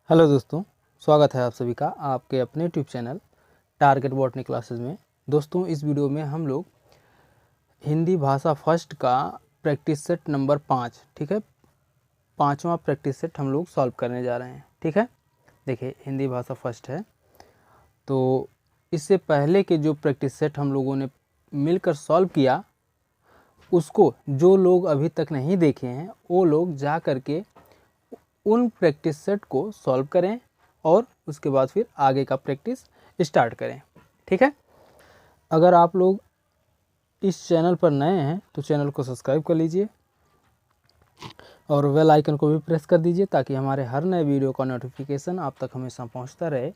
Hello दोस्तों, स्वागत है आप सभी का आपके अपने YouTube channel target botany classes में। दोस्तों, इस वीडियो में हम लोग हिंदी भाषा फर्स्ट का प्रैक्टिस सेट नंबर 5, ठीक है, 5वां प्रैक्टिस सेट हम लोग सॉल्व करने जा रहे हैं। ठीक है, देखिए हिंदी भाषा फर्स्ट है, तो इससे पहले के जो प्रैक्टिस सेट हम लोगों ने मिलकर सॉल्व किया, उसको जो लोग अभी तक नहीं देखे हैं वो लोग जा करके उन प्रैक्टिस सेट को सॉल्व करें और उसके बाद फिर आगे का प्रैक्टिस स्टार्ट करें। ठीक है, अगर आप लोग इस चैनल पर नए हैं तो चैनल को सब्सक्राइब कर लीजिए और बेल आइकन को भी प्रेस कर दीजिए ताकि हमारे हर नए वीडियो का नोटिफिकेशन आप तक हमेशा पहुंचता रहे।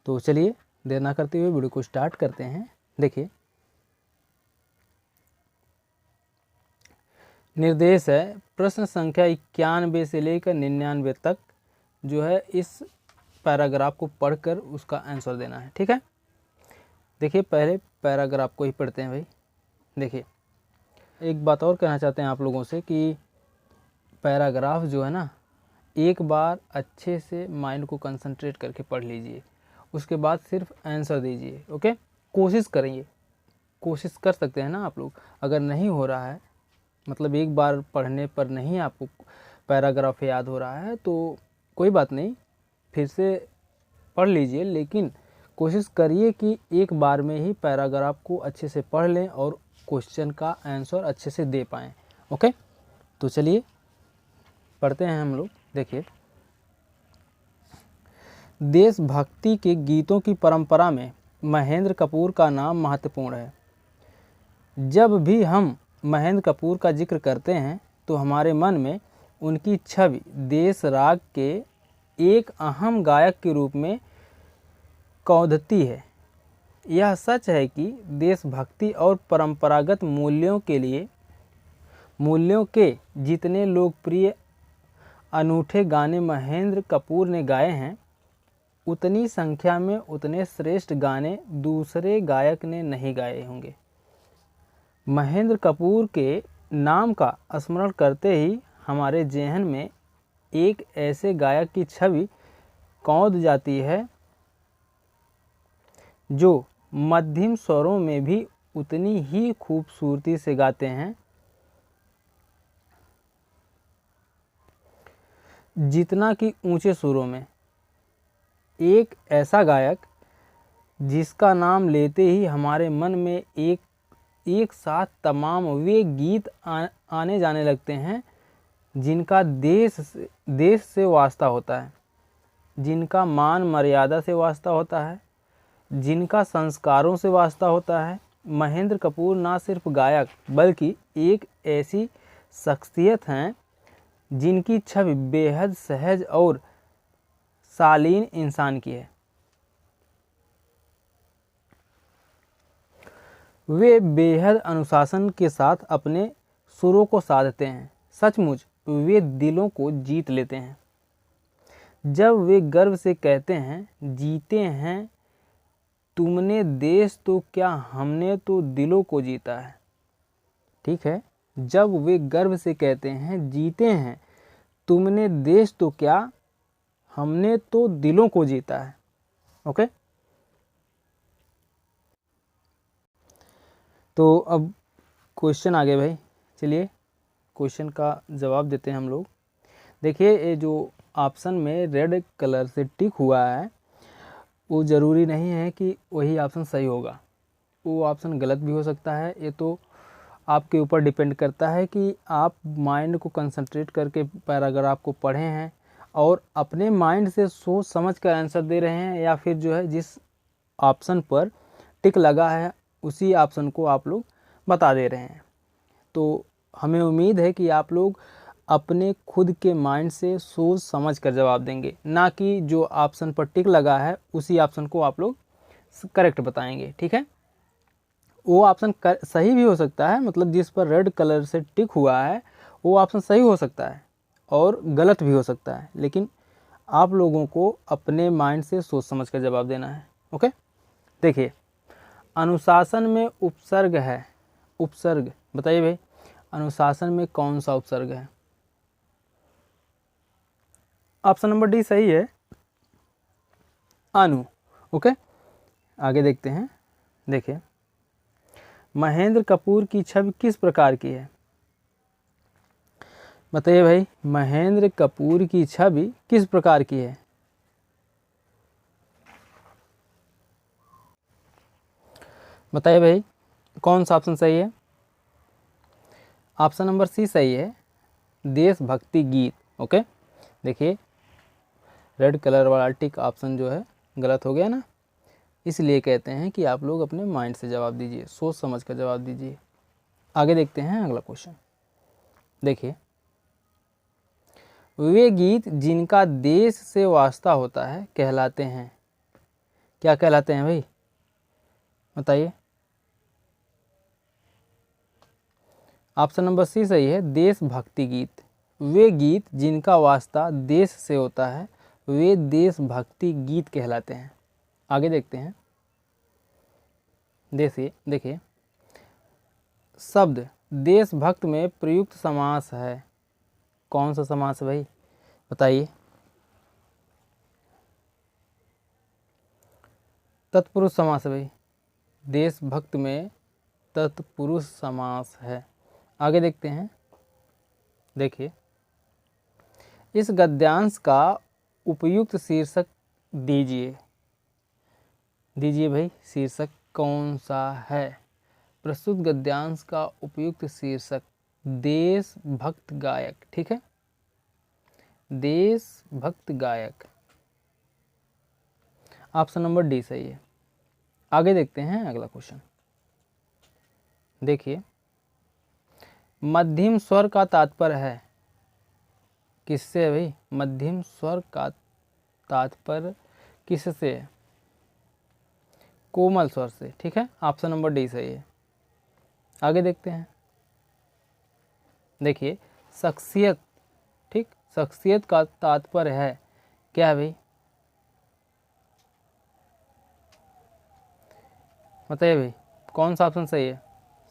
तो चलिए देर ना करते हुए वीडियो को स्टार्ट करते हैं। देखिए, निर्देश है प्रश्न संख्या 91 से लेकर 99 तक जो है इस पैराग्राफ को पढ़कर उसका आंसर देना है। ठीक है, देखिए पहले पैराग्राफ को ही पढ़ते हैं भाई। देखिए, एक बात और कहना चाहते हैं आप लोगों से कि पैराग्राफ जो है ना, एक बार अच्छे से माइंड को कंसंट्रेट करके पढ़ लीजिए, उसके बाद सिर्फ आंसर दीजिए। ओके, कोशिश करेंगे, कोशिश कर सकते हैं ना आप लोग। अगर नहीं हो रहा है, मतलब एक बार पढ़ने पर नहीं आपको पैराग्राफ याद हो रहा है तो कोई बात नहीं, फिर से पढ़ लीजिए, लेकिन कोशिश करिए कि एक बार में ही पैराग्राफ को अच्छे से पढ़ लें और क्वेश्चन का आंसर अच्छे से दे पाएँ। ओके, तो चलिए पढ़ते हैं हम लोग। देखिए, देशभक्ति के गीतों की परंपरा में महेंद्र कपूर का नाम महत्वपूर्ण है। जब भी हम महेंद्र कपूर का जिक्र करते हैं तो हमारे मन में उनकी छवि देश राग के एक अहम गायक के रूप में कौंधती है। यह सच है कि देशभक्ति और परंपरागत मूल्यों के जितने लोकप्रिय अनूठे गाने महेंद्र कपूर ने गाए हैं, उतनी संख्या में उतने श्रेष्ठ गाने दूसरे गायक ने नहीं गाए होंगे। महेंद्र कपूर के नाम का स्मरण करते ही हमारे ज़हन में एक ऐसे गायक की छवि कौंध जाती है जो मध्यम स्वरों में भी उतनी ही खूबसूरती से गाते हैं जितना कि ऊंचे सुरों में। एक ऐसा गायक जिसका नाम लेते ही हमारे मन में एक साथ तमाम वे गीत आने जाने लगते हैं जिनका देश से वास्ता होता है, जिनका मान मर्यादा से वास्ता होता है, जिनका संस्कारों से वास्ता होता है। महेंद्र कपूर ना सिर्फ गायक बल्कि एक ऐसी शख्सियत हैं जिनकी छवि बेहद सहज और शालीन इंसान की है। वे बेहद अनुशासन के साथ अपने सुरों को साधते हैं। सचमुच वे दिलों को जीत लेते हैं। जब वे गर्व से कहते हैं, जीते हैं तुमने देश तो क्या, हमने तो दिलों को जीता है। ठीक है, जब वे गर्व से कहते हैं, जीते हैं तुमने देश तो क्या, हमने तो दिलों को जीता है। ओके, तो अब क्वेश्चन आ गए भाई। चलिए क्वेश्चन का जवाब देते हैं हम लोग। देखिए, ये जो ऑप्शन में रेड कलर से टिक हुआ है वो ज़रूरी नहीं है कि वही ऑप्शन सही होगा, वो ऑप्शन गलत भी हो सकता है। ये तो आपके ऊपर डिपेंड करता है कि आप माइंड को कंसंट्रेट करके पैराग्राफ को पढ़े हैं और अपने माइंड से सोच समझ कर आंसर दे रहे हैं, या फिर जो है जिस ऑप्शन पर टिक लगा है उसी ऑप्शन को आप लोग बता दे रहे हैं। तो हमें उम्मीद है कि आप लोग अपने खुद के माइंड से सोच समझ कर जवाब देंगे, ना कि जो ऑप्शन पर टिक लगा है उसी ऑप्शन को आप लोग करेक्ट बताएंगे। ठीक है, वो ऑप्शन सही भी हो सकता है, मतलब जिस पर रेड कलर से टिक हुआ है वो ऑप्शन सही हो सकता है और गलत भी हो सकता है, लेकिन आप लोगों को अपने माइंड से सोच समझ कर जवाब देना है। ओके, देखिए, अनुशासन में उपसर्ग है। उपसर्ग बताइए भाई, अनुशासन में कौन सा उपसर्ग है? ऑप्शन नंबर डी सही है। अनु। ओके, आगे देखते हैं। देखिए, महेंद्र कपूर की छवि किस प्रकार की है? बताइए भाई, महेंद्र कपूर की छवि किस प्रकार की है? बताइए भाई, कौन सा ऑप्शन सही है? ऑप्शन नंबर सी सही है, देशभक्ति गीत। ओके, देखिए रेड कलर वाला टिक ऑप्शन जो है गलत हो गया ना, इसलिए कहते हैं कि आप लोग अपने माइंड से जवाब दीजिए, सोच समझ कर जवाब दीजिए। आगे देखते हैं अगला क्वेश्चन। देखिए, वे गीत जिनका देश से वास्ता होता है कहलाते हैं, क्या कहलाते हैं भाई? बताइए। ऑप्शन नंबर सी सही है, देशभक्ति गीत। वे गीत जिनका वास्ता देश से होता है वे देशभक्ति गीत कहलाते हैं। आगे देखते हैं। देखिए, शब्द देशभक्त में प्रयुक्त समास है, कौन सा समास है भाई? बताइए। तत्पुरुष समास है भाई, देशभक्त में तत्पुरुष समास है। आगे देखते हैं। देखिए, इस गद्यांश का उपयुक्त शीर्षक दीजिए। दीजिए भाई, शीर्षक कौन सा है? प्रस्तुत गद्यांश का उपयुक्त शीर्षक देशभक्त गायक। ठीक है, देशभक्त गायक। ऑप्शन नंबर डी सही है। आगे देखते हैं अगला क्वेश्चन। देखिए, मध्यम स्वर का तात्पर्य है, किससे है भाई? मध्यम स्वर का तात्पर्य किससे है? कोमल स्वर से। ठीक है, ऑप्शन नंबर डी सही है। आगे देखते हैं। देखिए, शख्सियत, ठीक, शख्सियत का तात्पर्य है क्या है भाई? बताइए भाई, कौन सा ऑप्शन सही है?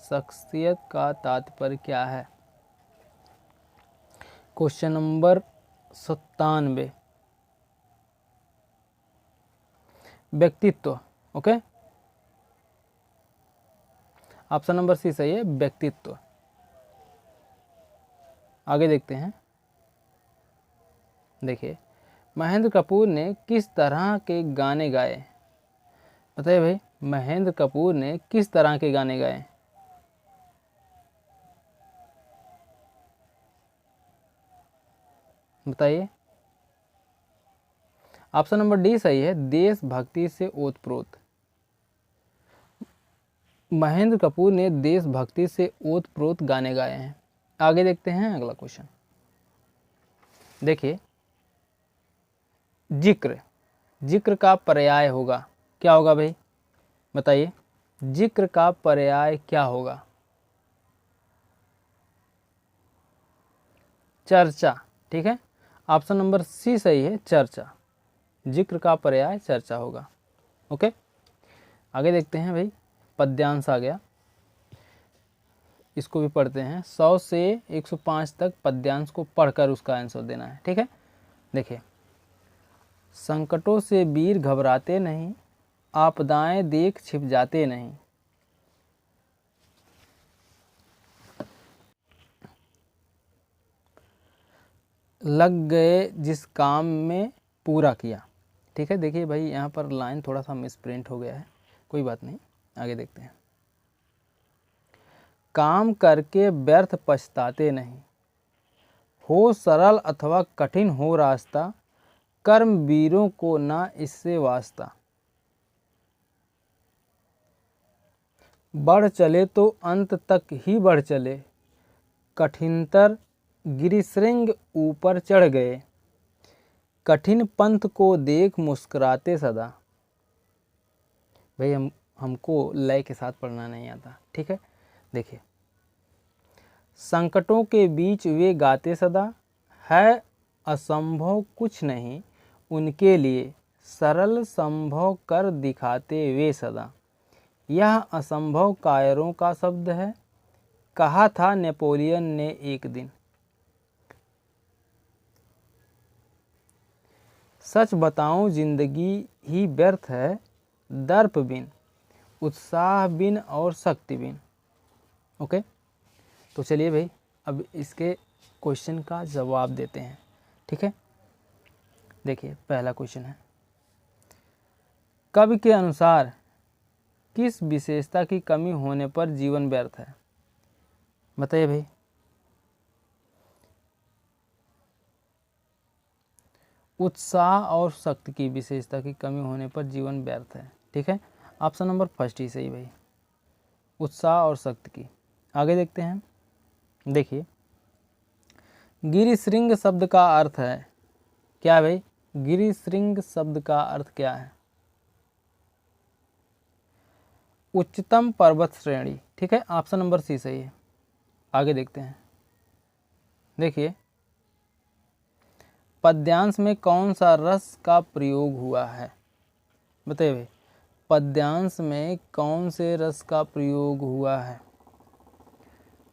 शख्सियत का तात्पर्य क्या है? क्वेश्चन नंबर 97, व्यक्तित्व। ओके, ऑप्शन नंबर सी सही है, व्यक्तित्व। आगे देखते हैं। देखिए, महेंद्र कपूर ने किस तरह के गाने गाए? बताइए भाई, महेंद्र कपूर ने किस तरह के गाने गाए? बताइए। ऑप्शन नंबर डी सही है, देशभक्ति से ओतप्रोत। महेंद्र कपूर ने देशभक्ति से ओतप्रोत गाने गाए हैं। आगे देखते हैं अगला क्वेश्चन। देखिए, जिक्र, जिक्र का पर्याय होगा, क्या होगा भाई? बताइए, जिक्र का पर्याय क्या होगा? चर्चा। ठीक है, ऑप्शन नंबर सी सही है, चर्चा। जिक्र का पर्याय चर्चा होगा। ओके, आगे देखते हैं भाई, पद्यांश आ गया, इसको भी पढ़ते हैं। 100 से 105 तक पद्यांश को पढ़कर उसका आंसर देना है। ठीक है, देखिए, संकटों से वीर घबराते नहीं, आपदाएं देख छिप जाते नहीं। लग गए जिस काम में पूरा किया। ठीक है, देखिए भाई, यहाँ पर लाइन थोड़ा सा मिसप्रिंट हो गया है, कोई बात नहीं, आगे देखते हैं। काम करके व्यर्थ पछताते नहीं, हो सरल अथवा कठिन हो रास्ता, कर्म वीरों को ना इससे वास्ता। बढ़ चले तो अंत तक ही बढ़ चले, कठिनतर गिरिशृंग ऊपर चढ़ गए, कठिन पंथ को देख मुस्कुराते सदा। भाई हमको लय के साथ पढ़ना नहीं आता। ठीक है, देखिए, संकटों के बीच वे गाते सदा, है असंभव कुछ नहीं उनके लिए, सरल संभव कर दिखाते वे सदा। यह असंभव कायरों का शब्द है, कहा था नेपोलियन ने एक दिन। सच बताऊं जिंदगी ही व्यर्थ है दर्प बिन, उत्साह बिन और शक्ति बिन। ओके, तो चलिए भाई अब इसके क्वेश्चन का जवाब देते हैं। ठीक है, देखिए पहला क्वेश्चन है, कवि के अनुसार किस विशेषता की कमी होने पर जीवन व्यर्थ है? बताइए भाई। उत्साह और शक्ति की विशेषता की कमी होने पर जीवन व्यर्थ है। ठीक है, ऑप्शन नंबर फर्स्ट ही सही भाई, उत्साह और शक्ति की। आगे देखते हैं, देखिए गिरिशृंग शब्द का अर्थ है क्या भाई? गिरिशृंग शब्द का अर्थ क्या है? उच्चतम पर्वत श्रेणी। ठीक है, ऑप्शन नंबर सी सही है। आगे देखते हैं, देखिए पद्यांश में कौन सा रस का प्रयोग हुआ है? बताइए भाई, पद्यांश में कौन से रस का प्रयोग हुआ है?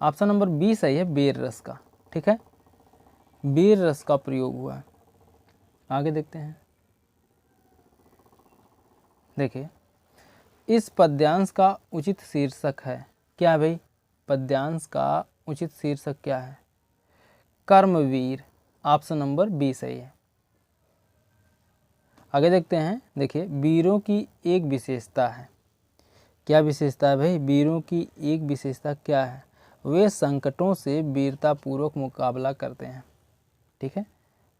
ऑप्शन नंबर बी सही है, वीर रस का। ठीक है, वीर रस का प्रयोग हुआ है। आगे देखते हैं, देखिए इस पद्यांश का उचित शीर्षक है क्या भाई? पद्यांश का उचित शीर्षक क्या है? कर्मवीर। ऑप्शन नंबर बी सही है। आगे देखते हैं, देखिए वीरों की एक विशेषता है। क्या विशेषता है भाई? वीरों की एक विशेषता क्या है? वे संकटों से वीरतापूर्वक मुकाबला करते हैं। ठीक है,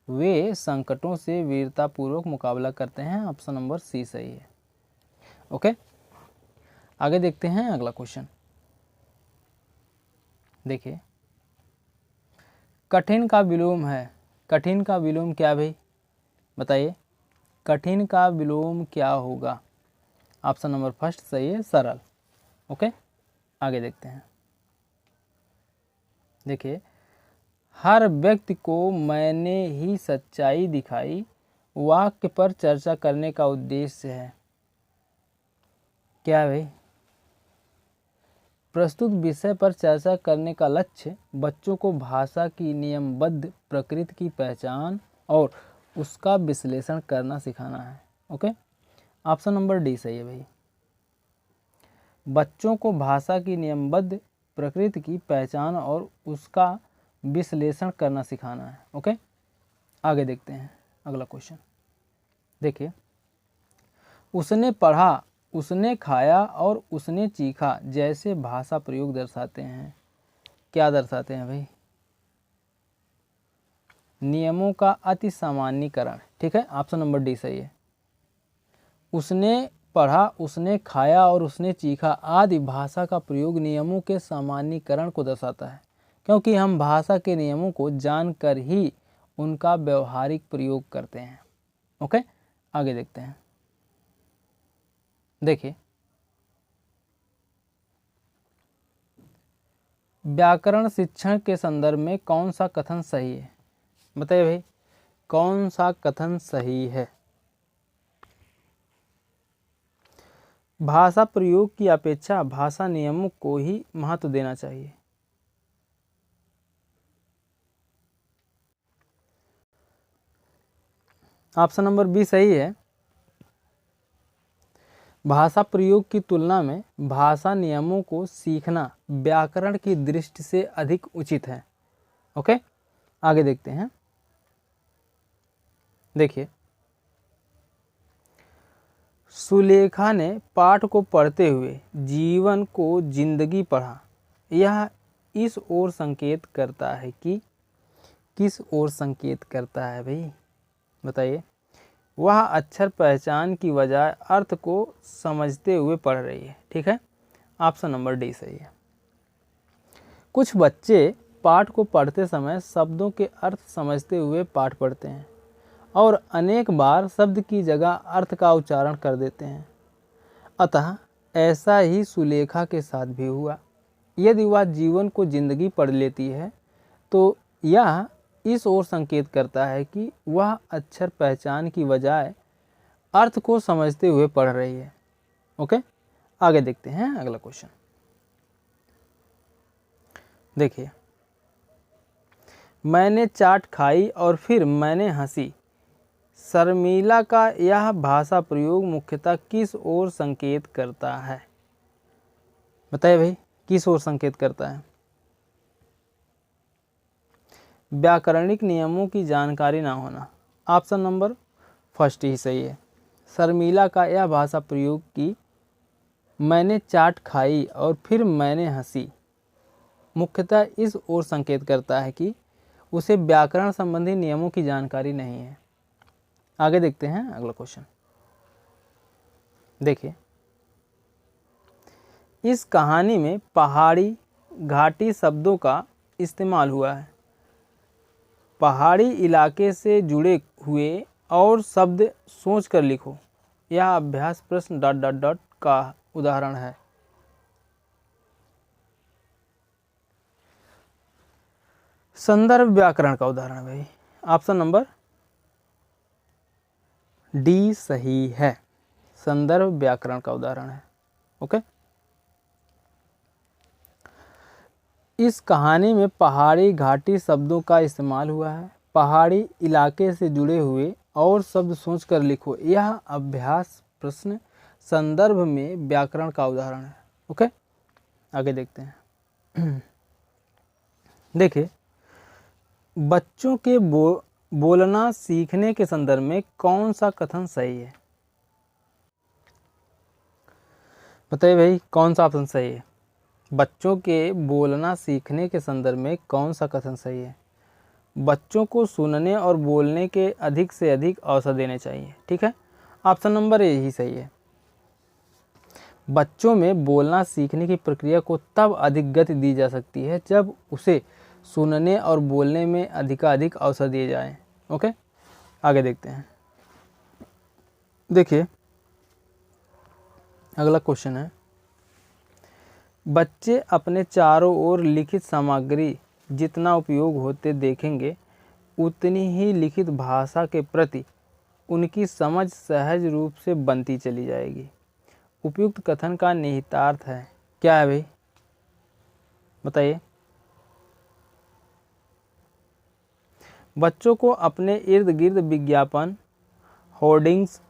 वे संकटों से वीरतापूर्वक मुकाबला करते हैं। ऑप्शन नंबर सी सही है। ओके, आगे देखते हैं अगला क्वेश्चन। देखिए कठिन का विलोम है। कठिन का विलोम क्या भाई? बताइए, कठिन का विलोम क्या होगा? ऑप्शन नंबर फर्स्ट सही है, सरल। ओके, आगे देखते हैं, देखिए हर व्यक्ति को मैंने ही सच्चाई दिखाई वाक्य पर चर्चा करने का उद्देश्य है क्या भाई? प्रस्तुत विषय पर चर्चा करने का लक्ष्य बच्चों को भाषा की नियमबद्ध प्रकृति की पहचान और उसका विश्लेषण करना सिखाना है। ओके, ऑप्शन नंबर डी सही है भाई, बच्चों को भाषा की नियमबद्ध प्रकृति की पहचान और उसका विश्लेषण करना सिखाना है। ओके, आगे देखते हैं अगला क्वेश्चन। देखिए उसने पढ़ा, उसने खाया और उसने चीखा जैसे भाषा प्रयोग दर्शाते हैं। क्या दर्शाते हैं भाई? नियमों का अति सामान्यीकरण। ठीक है, ऑप्शन नंबर डी सही है। उसने पढ़ा, उसने खाया और उसने चीखा आदि भाषा का प्रयोग नियमों के सामान्यीकरण को दर्शाता है, क्योंकि हम भाषा के नियमों को जानकर ही उनका व्यवहारिक प्रयोग करते हैं। ओके, आगे देखते हैं, देखिए व्याकरण शिक्षण के संदर्भ में कौन सा कथन सही है? बताइए भाई, कौन सा कथन सही है? भाषा प्रयोग की अपेक्षा भाषा नियमों को ही महत्व देना चाहिए। ऑप्शन नंबर बी सही है, भाषा प्रयोग की तुलना में भाषा नियमों को सीखना व्याकरण की दृष्टि से अधिक उचित है। ओके, आगे देखते हैं, देखिए सुलेखा ने पाठ को पढ़ते हुए जीवन को जिंदगी पढ़ा। यह इस ओर संकेत करता है कि किस ओर संकेत करता है भाई? बताइए, वह अक्षर पहचान की बजाय अर्थ को समझते हुए पढ़ रही है। ठीक है, ऑप्शन नंबर डी सही है। कुछ बच्चे पाठ को पढ़ते समय शब्दों के अर्थ समझते हुए पाठ पढ़ते हैं और अनेक बार शब्द की जगह अर्थ का उच्चारण कर देते हैं। अतः ऐसा ही सुलेखा के साथ भी हुआ। यदि वह जीवन को जिंदगी पढ़ लेती है तो यह इस ओर संकेत करता है कि वह अक्षर पहचान की बजाय अर्थ को समझते हुए पढ़ रही है। ओके, आगे देखते हैं अगला क्वेश्चन। देखिए मैंने चाट खाई और फिर मैंने हंसी शर्मिला का यह भाषा प्रयोग मुख्यतः किस ओर संकेत करता है? बताइए भाई, किस ओर संकेत करता है? व्याकरणिक नियमों की जानकारी ना होना। ऑप्शन नंबर फर्स्ट ही सही है। शर्मिला का यह भाषा प्रयोग की मैंने चाट खाई और फिर मैंने हंसी मुख्यतः इस ओर संकेत करता है कि उसे व्याकरण संबंधी नियमों की जानकारी नहीं है। आगे देखते हैं अगला क्वेश्चन। देखिए, इस कहानी में पहाड़ी घाटी शब्दों का इस्तेमाल हुआ है। पहाड़ी इलाके से जुड़े हुए और शब्द सोच कर लिखो। यह अभ्यास प्रश्न ... का उदाहरण है। संदर्भ व्याकरण का उदाहरण है भाई। ऑप्शन नंबर डी सही है। संदर्भ व्याकरण का उदाहरण है। ओके। इस कहानी में पहाड़ी घाटी शब्दों का इस्तेमाल हुआ है। पहाड़ी इलाके से जुड़े हुए और शब्द सोचकर लिखो। यह अभ्यास प्रश्न संदर्भ में व्याकरण का उदाहरण है। ओके, आगे देखते हैं। देखिए, बच्चों के बोलना सीखने के संदर्भ में कौन सा कथन सही है? बताइए भाई, कौन सा ऑप्शन सही है? बच्चों के बोलना सीखने के संदर्भ में कौन सा कथन सही है? बच्चों को सुनने और बोलने के अधिक से अधिक अवसर देने चाहिए। ठीक है, ऑप्शन नंबर ए ही सही है। बच्चों में बोलना सीखने की प्रक्रिया को तब अधिक गति दी जा सकती है जब उसे सुनने और बोलने में अधिकाधिक अवसर दिए जाएं। ओके, आगे देखते हैं। देखिए, अगला क्वेश्चन है, बच्चे अपने चारों ओर लिखित सामग्री जितना उपयोग होते देखेंगे उतनी ही लिखित भाषा के प्रति उनकी समझ सहज रूप से बनती चली जाएगी। उपयुक्त कथन का निहितार्थ है क्या है भाई? बताइए। बच्चों को अपने इर्द गिर्द विज्ञापन, होर्डिंग्स,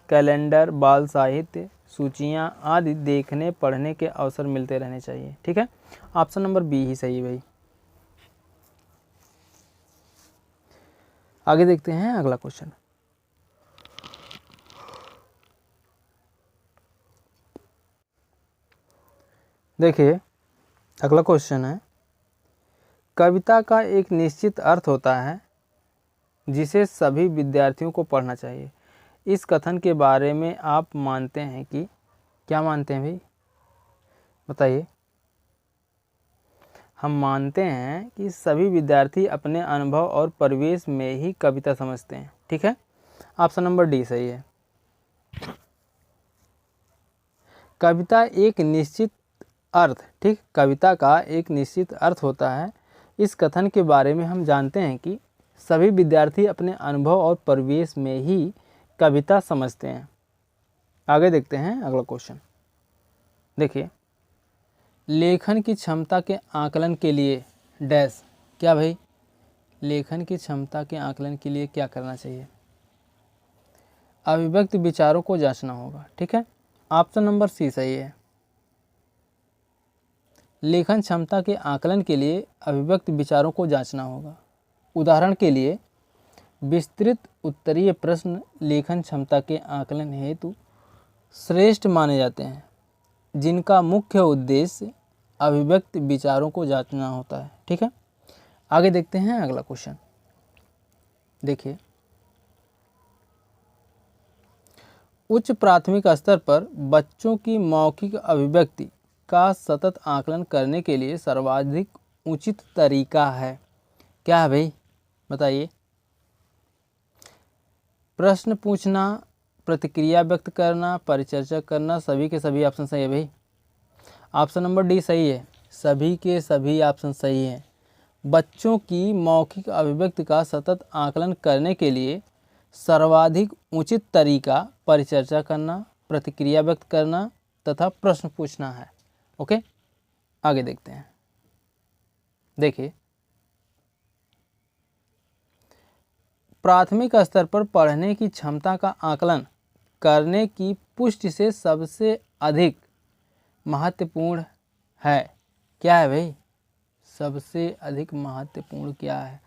कैलेंडर, बाल साहित्य, सूचियाँ आदि देखने पढ़ने के अवसर मिलते रहने चाहिए। ठीक है, ऑप्शन नंबर बी ही सही भाई। आगे देखते हैं अगला क्वेश्चन। देखिए, अगला क्वेश्चन है, कविता का एक निश्चित अर्थ होता है जिसे सभी विद्यार्थियों को पढ़ना चाहिए। इस कथन के बारे में आप मानते हैं कि क्या मानते हैं भाई? बताइए। हम मानते हैं कि सभी विद्यार्थी अपने अनुभव और परिवेश में ही कविता समझते हैं। ठीक है, ऑप्शन नंबर डी सही है। कविता एक निश्चित अर्थ, ठीक, कविता का एक निश्चित अर्थ होता है। इस कथन के बारे में हम जानते हैं कि सभी विद्यार्थी अपने अनुभव और परिवेश में ही कविता समझते हैं। आगे देखते हैं अगला क्वेश्चन। देखिए, लेखन की क्षमता के आकलन के लिए डैश, क्या भाई? लेखन की क्षमता के आकलन के लिए क्या करना चाहिए? अभिव्यक्त विचारों को जांचना होगा। ठीक है, ऑप्शन नंबर सी सही है। लेखन क्षमता के आकलन के लिए अभिव्यक्त विचारों को जांचना होगा। उदाहरण के लिए, विस्तृत उत्तरीय प्रश्न लेखन क्षमता के आकलन हेतु श्रेष्ठ माने जाते हैं, जिनका मुख्य उद्देश्य अभिव्यक्त विचारों को जांचना होता है। ठीक है, आगे देखते हैं अगला क्वेश्चन। देखिए, उच्च प्राथमिक स्तर पर बच्चों की मौखिक अभिव्यक्ति का सतत आकलन करने के लिए सर्वाधिक उचित तरीका है क्या है भाई? बताइए। प्रश्न पूछना, प्रतिक्रिया व्यक्त करना, परिचर्चा करना, सभी के सभी ऑप्शन सही है भाई। ऑप्शन नंबर डी सही है। सभी के सभी ऑप्शन सही हैं। बच्चों की मौखिक अभिव्यक्ति का सतत आकलन करने के लिए सर्वाधिक उचित तरीका परिचर्चा करना, प्रतिक्रिया व्यक्त करना तथा प्रश्न पूछना है। ओके, आगे देखते हैं। देखिए, प्राथमिक स्तर पर पढ़ने की क्षमता का आकलन करने की पुष्टि से सबसे अधिक महत्वपूर्ण है। क्या है भाई? सबसे अधिक महत्वपूर्ण क्या है?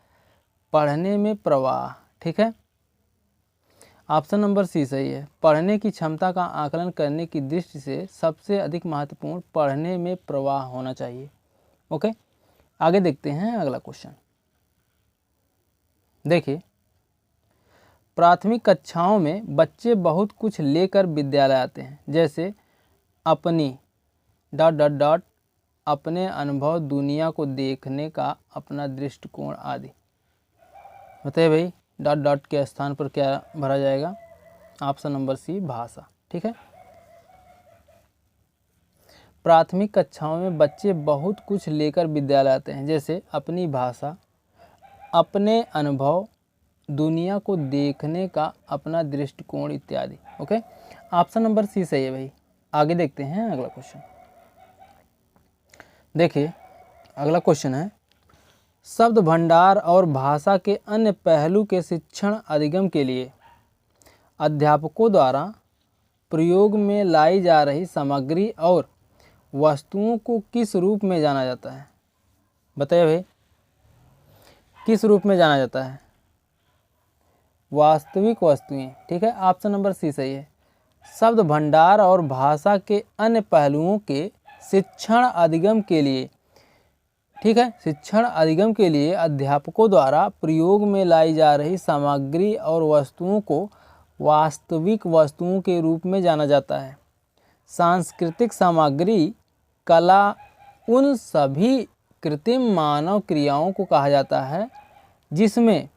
पढ़ने में प्रवाह। ठीक है, ऑप्शन नंबर सी सही है। पढ़ने की क्षमता का आकलन करने की दृष्टि से सबसे अधिक महत्वपूर्ण पढ़ने में प्रवाह होना चाहिए। ओके, आगे देखते हैं अगला क्वेश्चन। देखिए, प्राथमिक कक्षाओं में बच्चे बहुत कुछ लेकर विद्यालय आते हैं, जैसे अपनी ... अपने अनुभव, दुनिया को देखने का अपना दृष्टिकोण आदि। बताइए भाई, ... के स्थान पर क्या भरा जाएगा? ऑप्शन नंबर सी, भाषा। ठीक है, प्राथमिक कक्षाओं में बच्चे बहुत कुछ लेकर विद्यालय आते हैं, जैसे अपनी भाषा, अपने अनुभव, दुनिया को देखने का अपना दृष्टिकोण इत्यादि। ओके, ऑप्शन नंबर सी सही है भाई। आगे देखते हैं अगला क्वेश्चन। देखिए, अगला क्वेश्चन है, शब्द भंडार और भाषा के अन्य पहलू के शिक्षण अधिगम के लिए अध्यापकों द्वारा प्रयोग में लाई जा रही सामग्री और वस्तुओं को किस रूप में जाना जाता है? बताइए भाई, किस रूप में जाना जाता है? वास्तविक वस्तुएं। ठीक है, ऑप्शन नंबर सी सही है। शब्द भंडार और भाषा के अन्य पहलुओं के शिक्षण अधिगम के लिए, ठीक है, शिक्षण अधिगम के लिए अध्यापकों द्वारा प्रयोग में लाई जा रही सामग्री और वस्तुओं को वास्तविक वस्तुओं के रूप में जाना जाता है। सांस्कृतिक सामग्री, कला, उन सभी कृत्रिम मानव क्रियाओं को कहा जाता है जिसमें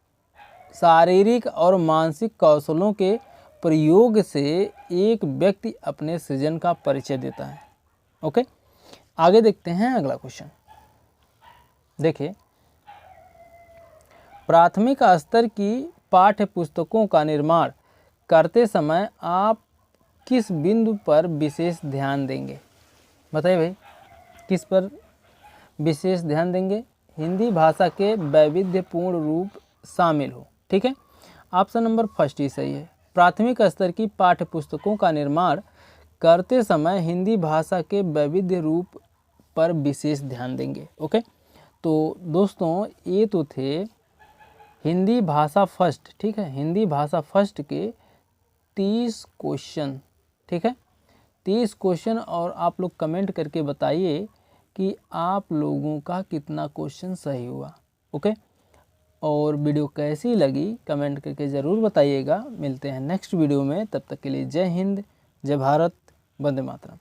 शारीरिक और मानसिक कौशलों के प्रयोग से एक व्यक्ति अपने सृजन का परिचय देता है। ओके, आगे देखते हैं अगला क्वेश्चन। देखिए, प्राथमिक स्तर की पाठ्य पुस्तकों का निर्माण करते समय आप किस बिंदु पर विशेष ध्यान देंगे? बताइए भाई, किस पर विशेष ध्यान देंगे? हिंदी भाषा के वैविध्यपूर्ण रूप शामिल हो। ठीक है, ऑप्शन नंबर फर्स्ट ही सही है। प्राथमिक स्तर की पाठ्य पुस्तकों का निर्माण करते समय हिंदी भाषा के वैविध्य रूप पर विशेष ध्यान देंगे। ओके, तो दोस्तों ये तो थे हिंदी भाषा फर्स्ट। ठीक है, हिंदी भाषा फर्स्ट के 30 क्वेश्चन। ठीक है, 30 क्वेश्चन, और आप लोग कमेंट करके बताइए कि आप लोगों का कितना क्वेश्चन सही हुआ। ओके, और वीडियो कैसी लगी कमेंट करके ज़रूर बताइएगा। मिलते हैं नेक्स्ट वीडियो में, तब तक के लिए जय हिंद, जय भारत, वंदे मातरम।